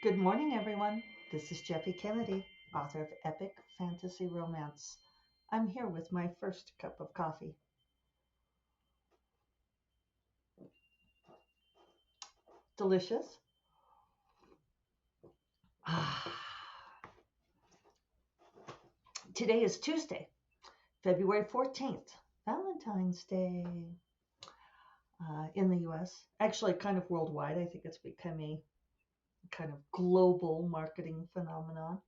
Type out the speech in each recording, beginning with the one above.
Good morning, everyone. This is Jeffy Kennedy, author of Epic Fantasy Romance. I'm here with my first cup of coffee. Delicious. Ah, today is Tuesday, February 14th, Valentine's Day in the US. Actually, kind of worldwide. I think it's become a kind of global marketing phenomenon.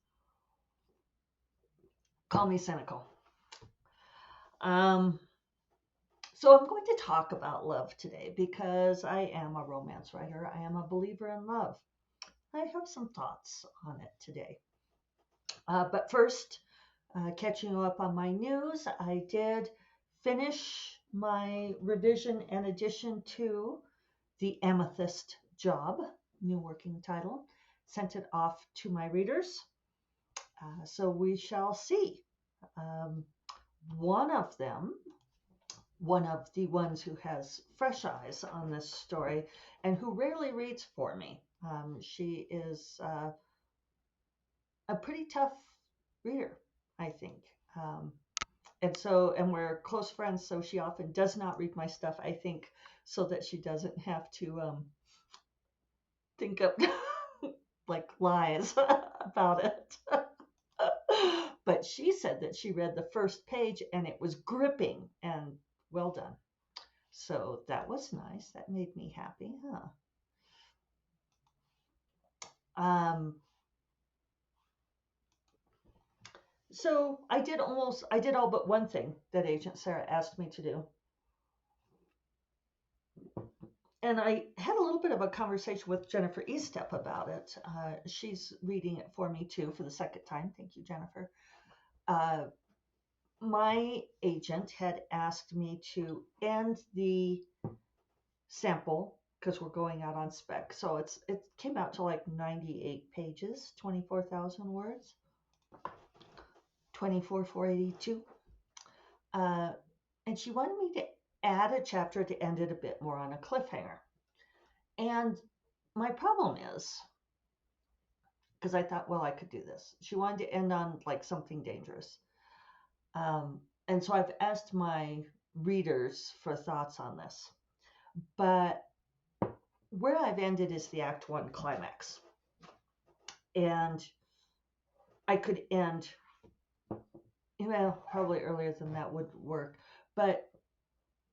Call me cynical. Um, So I'm going to talk about love today because I am a romance writer. I am a believer in love. I have some thoughts on it today. But first, catching you up on my news, I did finish my revision and addition to The Amethyst Job, new working title, sent it off to my readers. So we shall see. Um, one of them, one of the ones who has fresh eyes on this story and who rarely reads for me. She is a pretty tough reader, I think. Um, and we're close friends, so she often does not read my stuff, I think, so that she doesn't have to think up like lies about it. But she said that she read the first page and it was gripping and well done. So that was nice. That made me happy, huh? So I did all but one thing that Agent Sarah asked me to do. And I had a little bit of a conversation with Jennifer Estep about it. She's reading it for me too for the second time. Thank you, Jennifer. Uh, my agent had asked me to end the sample because we're going out on spec. So it came out to like 98 pages, 24,000 words, 24,482. Uh, and she wanted me to add a chapter to end it a bit more on a cliffhanger. And my problem is, because I thought, well, I could do this. She wanted to end on like something dangerous. And so I've asked my readers for thoughts on this. But where I've ended is the Act One climax. And I could end, well, probably earlier than that would work. But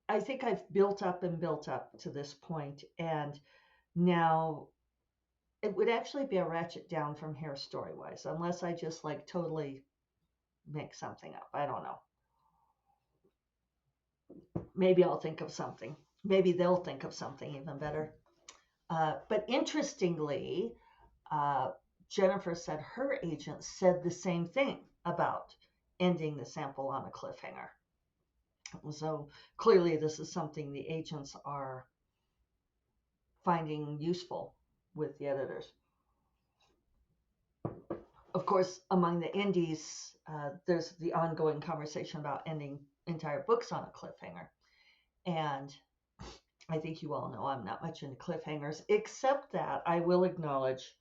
I think I've built up and built up to this point, and now it would actually be a ratchet down from here story wise, unless I just like totally make something up. I don't know. Maybe I'll think of something. Maybe they'll think of something even better. But interestingly, uh, Jennifer said her agent said the same thing about ending the sample on a cliffhanger. So clearly, this is something the agents are finding useful with the editors. Of course, among the indies, there's the ongoing conversation about ending entire books on a cliffhanger. And I think you all know I'm not much into cliffhangers, except that I will acknowledge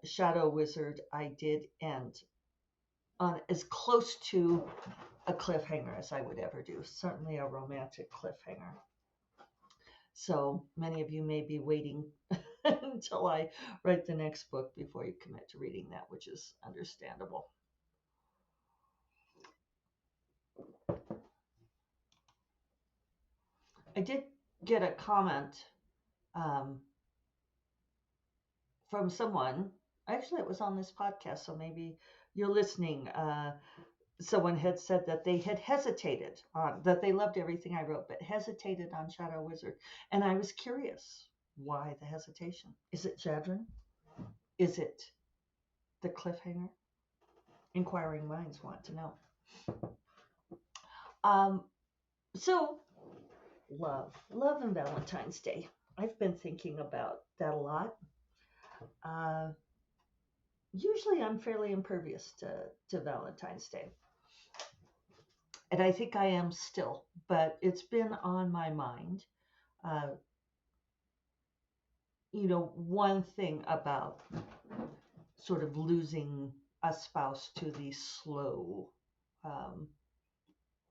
Shadow Wizard, I did end on as close to a cliffhanger as I would ever do, certainly a romantic cliffhanger. So many of you may be waiting until I write the next book before you commit to reading that, which is understandable. I did get a comment um, from someone. Actually, it was on this podcast, so maybe you're listening. Someone had said that they had hesitated on that they loved everything I wrote, but hesitated on Shadow Wizard, and I was curious why the hesitation. Is it Jadrin? Is it the cliffhanger? Inquiring minds want to know. Um, so love and Valentine's Day. I've been thinking about that a lot. Uh, Usually I'm fairly impervious to Valentine's Day. And I think I am still, but it's been on my mind. Uh, one thing about sort of losing a spouse to the slow um,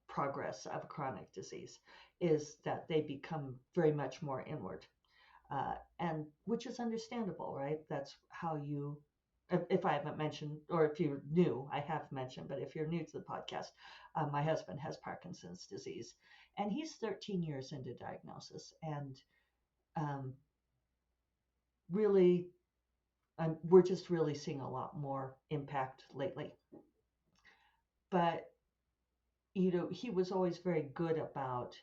progress of chronic disease is that they become very much more inward, and which is understandable, right? That's how you, if I haven't mentioned, or if you're new, I have mentioned, but if you're new to the podcast, my husband has Parkinson's disease, and he's 13 years into diagnosis, and um, really, we're just really seeing a lot more impact lately. But he was always very good about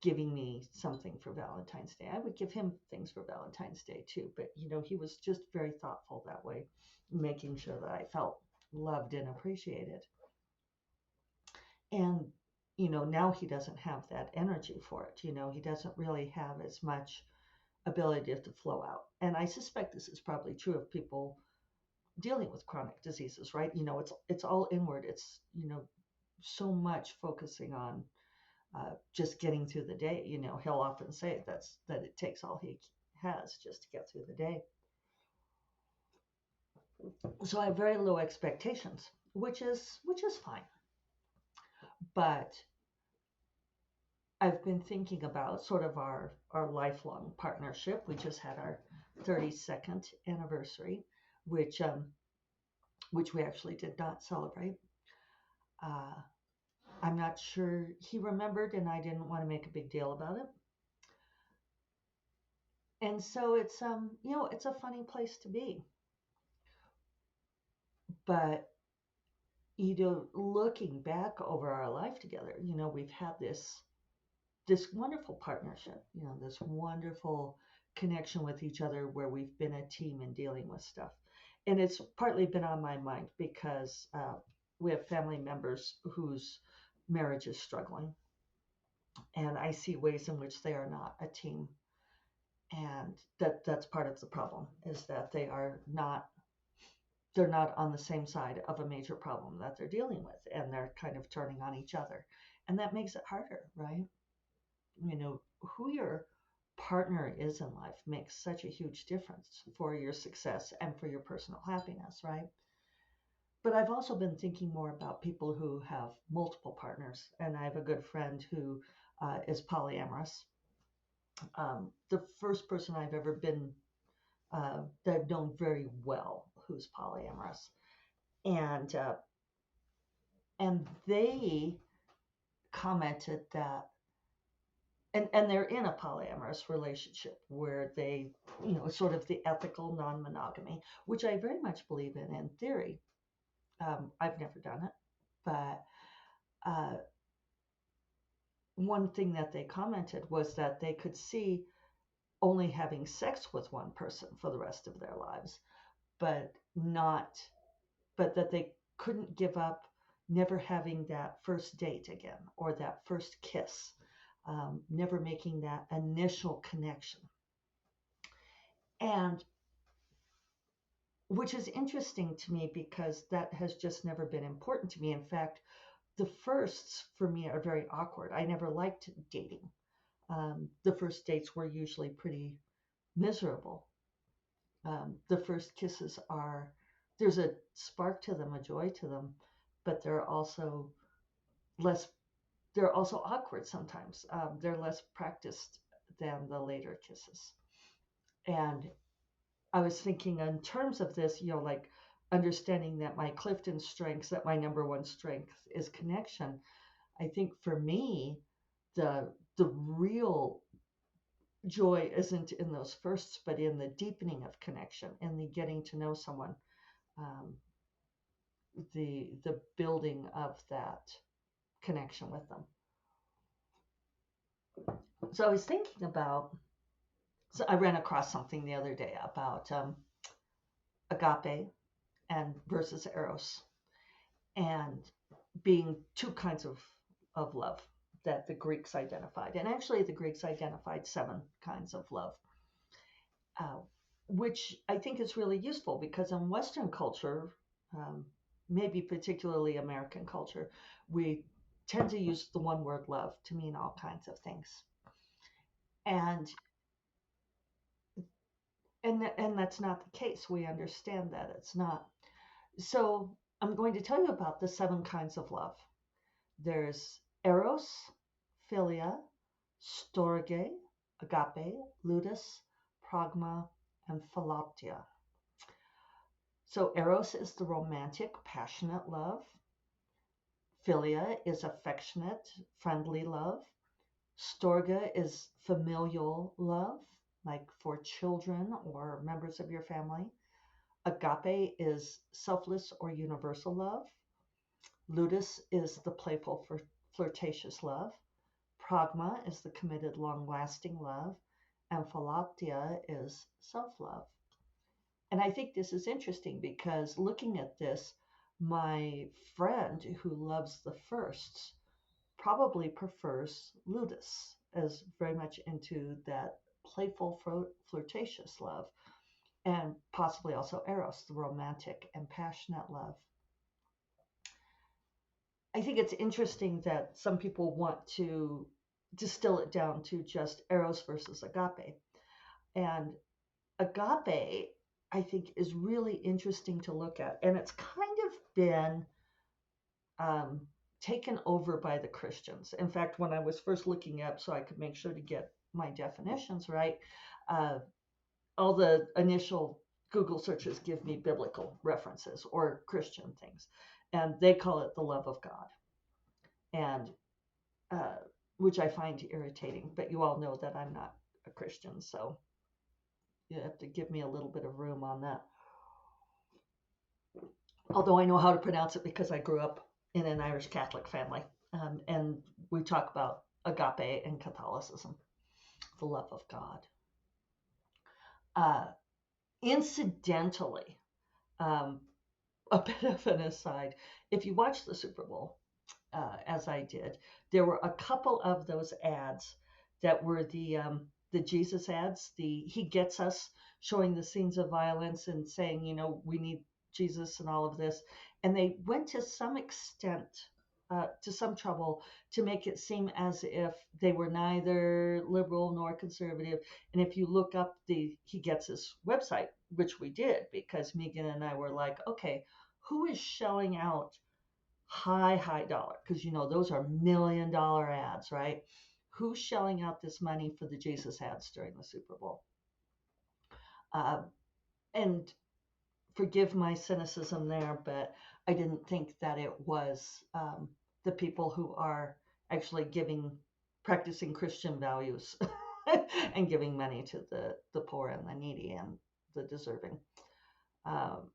giving me something for Valentine's Day. I would give him things for Valentine's Day too, but he was just very thoughtful that way, making sure that I felt loved and appreciated. And now he doesn't have that energy for it. He doesn't really have as much ability to flow out. And I suspect this is probably true of people dealing with chronic diseases, right? It's all inward. It's so much focusing on just getting through the day. He'll often say that it takes all he has just to get through the day. So I have very low expectations, which is fine. But I've been thinking about sort of our lifelong partnership. We just had our 32nd anniversary, which which we actually did not celebrate. Uh, I'm not sure he remembered, and I didn't want to make a big deal about it. And so it's a funny place to be. But looking back over our life together, we've had this wonderful partnership, this wonderful connection with each other where we've been a team in dealing with stuff. And it's partly been on my mind because we have family members whose marriage is struggling, and I see ways in which they are not a team, and that's part of the problem is that they're not on the same side of a major problem that they're dealing with, and they're kind of turning on each other, and that makes it harder, right? Who your partner is in life makes such a huge difference for your success and for your personal happiness, right? But I've also been thinking more about people who have multiple partners, and I have a good friend who is polyamorous. The first person I've ever been that I've known very well who's polyamorous, and they commented that, and they're in a polyamorous relationship where they, sort of the ethical non-monogamy, which I very much believe in theory. I've never done it, but uh, one thing that they commented was that they could see only having sex with one person for the rest of their lives, but not, but that they couldn't give up never having that first date again or that first kiss, never making that initial connection. And which is interesting to me because that has just never been important to me. In fact, the firsts for me are very awkward. I never liked dating. The first dates were usually pretty miserable. The first kisses there's a spark to them, a joy to them, but less, they're also awkward sometimes. They're less practiced than the later kisses. And I was thinking in terms of this, like understanding that my Clifton strengths, that my number one strength is connection. I think for me, the real joy isn't in those firsts, but in the deepening of connection, in the getting to know someone, um, the building of that connection with them. So I was thinking about. So I ran across something the other day about agape and versus eros, and being two kinds of love that the Greeks identified. And actually, the Greeks identified 7 kinds of love, uh, which I think is really useful because in Western culture, um, maybe particularly American culture, we tend to use the one word love to mean all kinds of things. And and that's not the case. We understand that it's not. So I'm going to tell you about the 7 kinds of love. There's eros, philia, storge, agape, ludus, pragma, and philautia. So eros is the romantic, passionate love. Philia is affectionate, friendly love. Storge is familial love, like for children or members of your family. Agape is selfless or universal love. Ludus is the playful, flirtatious love. Pragma is the committed, long lasting love. And philautia is self love. And I think this is interesting because looking at this, my friend who loves the firsts probably prefers ludus, as very much into that playful, flirtatious love, and possibly also eros, the romantic and passionate love. I think it's interesting that some people want to distill it down to just eros versus agape. And agape, I think, is really interesting to look at. And it's kind of been um, taken over by the Christians. In fact, when I was first looking up, so I could make sure to get my definitions right, uh, all the initial Google searches give me biblical references or Christian things. And they call it the love of God. And uh, which I find irritating, but you all know that I'm not a Christian, so you have to give me a little bit of room on that. Although I know how to pronounce it because I grew up in an Irish Catholic family, and we talk about agape and Catholicism, the love of God. Uh, Incidentally, um, a bit of an aside, if you watch the Super Bowl, as I did, there were a couple of those ads that were the Jesus ads. The He Gets Us, showing the scenes of violence and saying, we need Jesus and all of this, and they went to some extent. To some trouble to make it seem as if they were neither liberal nor conservative. And if you look up the He Gets Us website, which we did because Megan and I were like, okay, who is shelling out high dollar, because those are $1 million ads, right? Who's shelling out this money for the Jesus ads during the Super Bowl? uh, and forgive my cynicism there, but I didn't think that it was the people who are actually practicing Christian values and giving money to the poor and the needy and the deserving. um,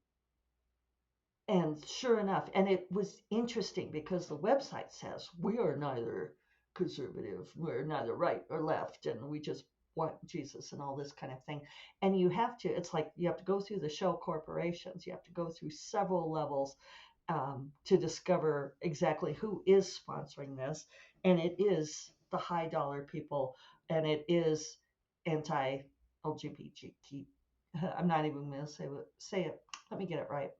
And sure enough, and it was interesting because the website says we are neither conservative, we're neither right or left, and we just want Jesus and all this kind of thing. And it's like you have to go through the shell corporations, you have to go through several levels to discover exactly who is sponsoring this. And it is the high dollar people, and it is anti LGBTQ. I'm not even going to say it. Let me get it right.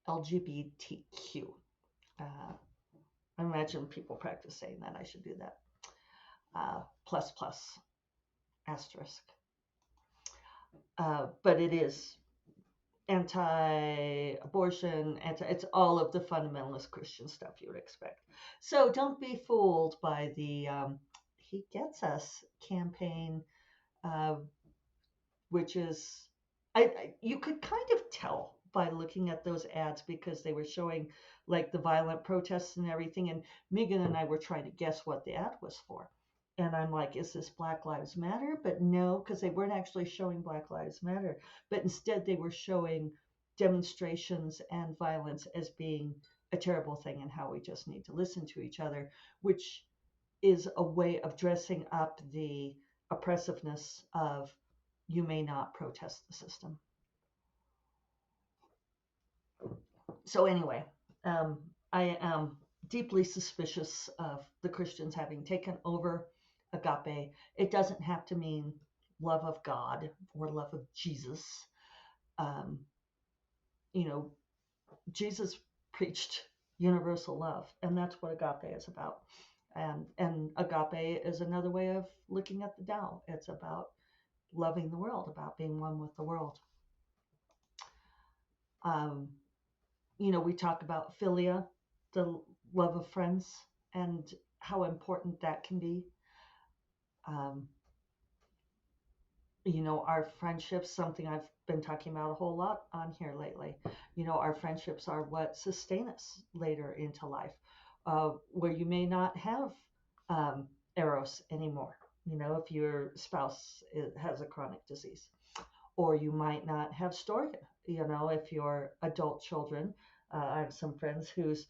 LGBTQ. I imagine people practice saying that. I should do that. Plus, plus, asterisk. But it is anti-abortion, it's all of the fundamentalist Christian stuff you would expect. So don't be fooled by the He Gets Us campaign, uh, which is, you could kind of tell by looking at those ads because they were showing like the violent protests and everything. And Megan and I were trying to guess what the ad was for. And I'm like, is this Black Lives Matter? But no, because they weren't actually showing Black Lives Matter, but instead they were showing demonstrations and violence as being a terrible thing and how we just need to listen to each other, which is a way of dressing up the oppressiveness of you may not protest the system. So anyway, I am deeply suspicious of the Christians having taken over agape. It doesn't have to mean love of God or love of Jesus. Um, you know, Jesus preached universal love, and that's what agape is about. And agape is another way of looking at the Tao. It's about loving the world, about being one with the world. Um, we talk about philia, the love of friends, and how important that can be. Um, our friendships, something I've been talking about a whole lot on here lately. Our friendships are what sustain us later into life, where you may not have eros anymore. If your spouse has a chronic disease, or you might not have storge. If your adult children, I have some friends whose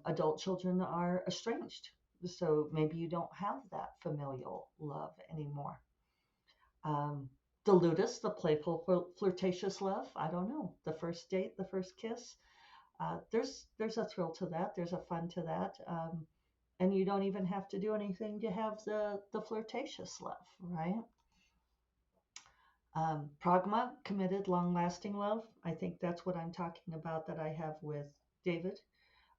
adult children are estranged, so maybe you don't have that familial love anymore. Um, the ludus, the playful, flirtatious love. I don't know. The first date, the first kiss. There's a thrill to that. There's a fun to that. And you don't even have to do anything to have the flirtatious love, right? Pragma, committed, long-lasting love. I think that's what I'm talking about that I have with David,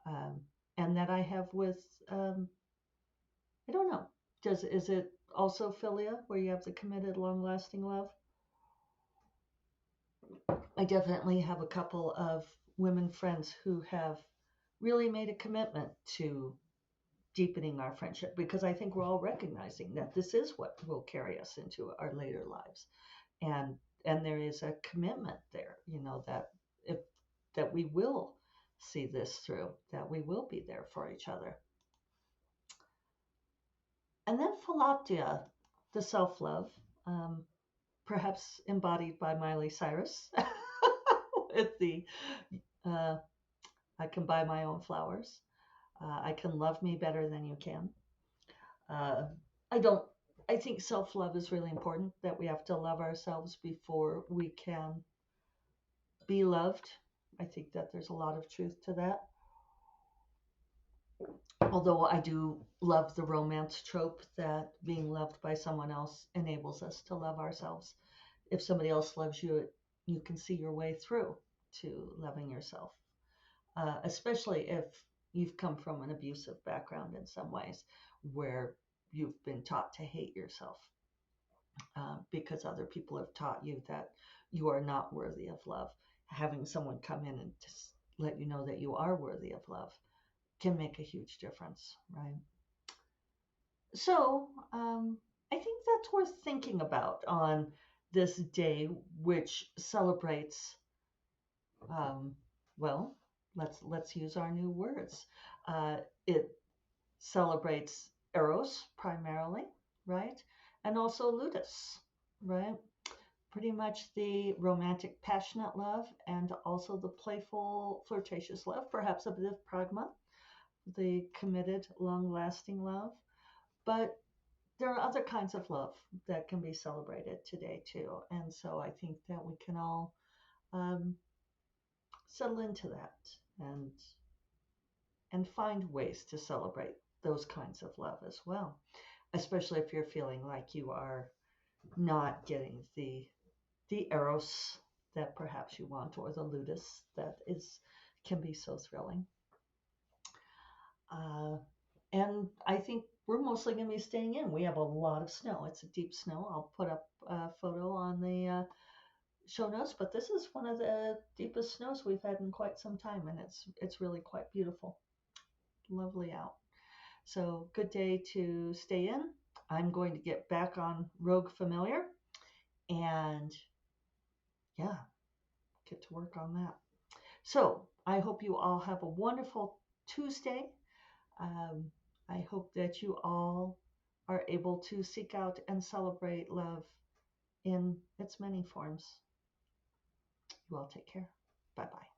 um, and that I have with. I don't know. Is it also philia where you have the committed, long-lasting love? I definitely have a couple of women friends who have really made a commitment to deepening our friendship, because I think we're all recognizing that this is what will carry us into our later lives. And there is a commitment there, that if that we will see this through, that we will be there for each other. And then philautia, the self-love, um, perhaps embodied by Miley Cyrus, with the uh, I can buy my own flowers. I can love me better than you can. Uh, I don't. I think self-love is really important. That we have to love ourselves before we can be loved. I think that there's a lot of truth to that. Although I do love the romance trope that being loved by someone else enables us to love ourselves. If somebody else loves you, you can see your way through to loving yourself, especially if you've come from an abusive background in some ways, where you've been taught to hate yourself, because other people have taught you that you are not worthy of love. Having someone come in and just let you know that you are worthy of love can make a huge difference, right? So I think that's worth thinking about on this day, which celebrates, um, well, let's use our new words. It celebrates eros primarily, right? And also ludus, right? Pretty much the romantic, passionate love, and also the playful, flirtatious love, perhaps a bit of pragma, the committed, long-lasting love. But there are other kinds of love that can be celebrated today too, and so I think that we can all um, settle into that and find ways to celebrate those kinds of love as well, especially if you're feeling like you are not getting the eros that perhaps you want, or the ludus that is can be so thrilling. Uh, and I think we're mostly going to be staying in. We have a lot of snow. It's a deep snow. I'll put up a photo on the show notes, but this is one of the deepest snows we've had in quite some time, and it's really quite beautiful. Lovely out. So good day to stay in. I'm going to get back on Rogue Familiar and yeah, get to work on that. So I hope you all have a wonderful Tuesday. Um, I hope that you all are able to seek out and celebrate love in its many forms. You all take care. Bye bye.